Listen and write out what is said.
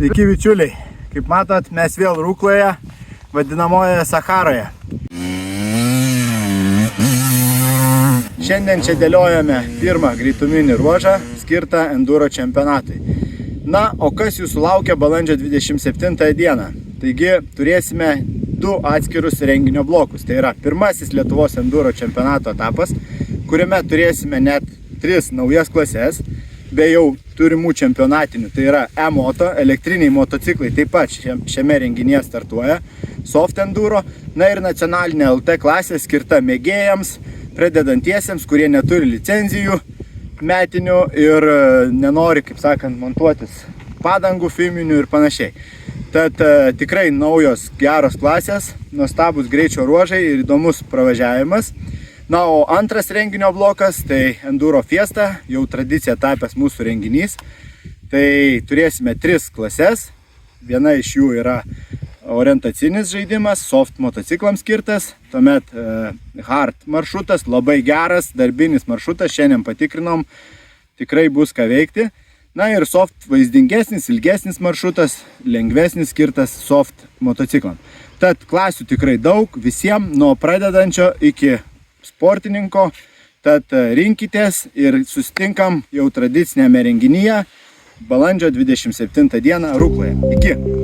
Sveiki bičiuliai, kaip matot, mes vėl Rukloje, vadinamoje Sacharoje. Šiandien čia dėliojame pirmą greituminį ruožą skirtą enduro čempionatui. Na, o kas jūsų laukia balandžio 27 dieną? Taigi turėsime du atskirus renginio blokus. Tai yra pirmasis Lietuvos enduro čempionato etapas, kuriame turėsime net 3 naujas klases, be jau turimų čempionatinių. Tai yra e-moto, elektriniai motociklai taip pat šiame renginyje startuoja, soft enduro, na ir nacionalinė LT klasė skirta mėgėjams, pradedantiesiems, kurie neturi licenzijų metinių ir nenori, kaip sakant, montuotis padangų, filminių ir panašiai. Tad tikrai naujos geros klasės, nuostabus greičio ruožai ir įdomus pravažiavimas. Na, o antras renginio blokas, tai Enduro Fiesta, jau tradicija tapęs mūsų renginys. Tai turėsime 3 klases, viena iš jų yra orientacinis žaidimas, soft motociklams skirtas, tuomet hard maršrutas, labai geras, darbinis maršrutas, šiandien patikrinom, tikrai bus ką veikti. Na ir soft vaizdingesnis, ilgesnis maršrutas, lengvesnis skirtas soft motociklam. Tad klasių tikrai daug, visiems nuo pradedančio iki sportininko, tad rinkitės ir susitinkam jau tradicinėme renginyje balandžio 27 dieną Rukloje. Iki!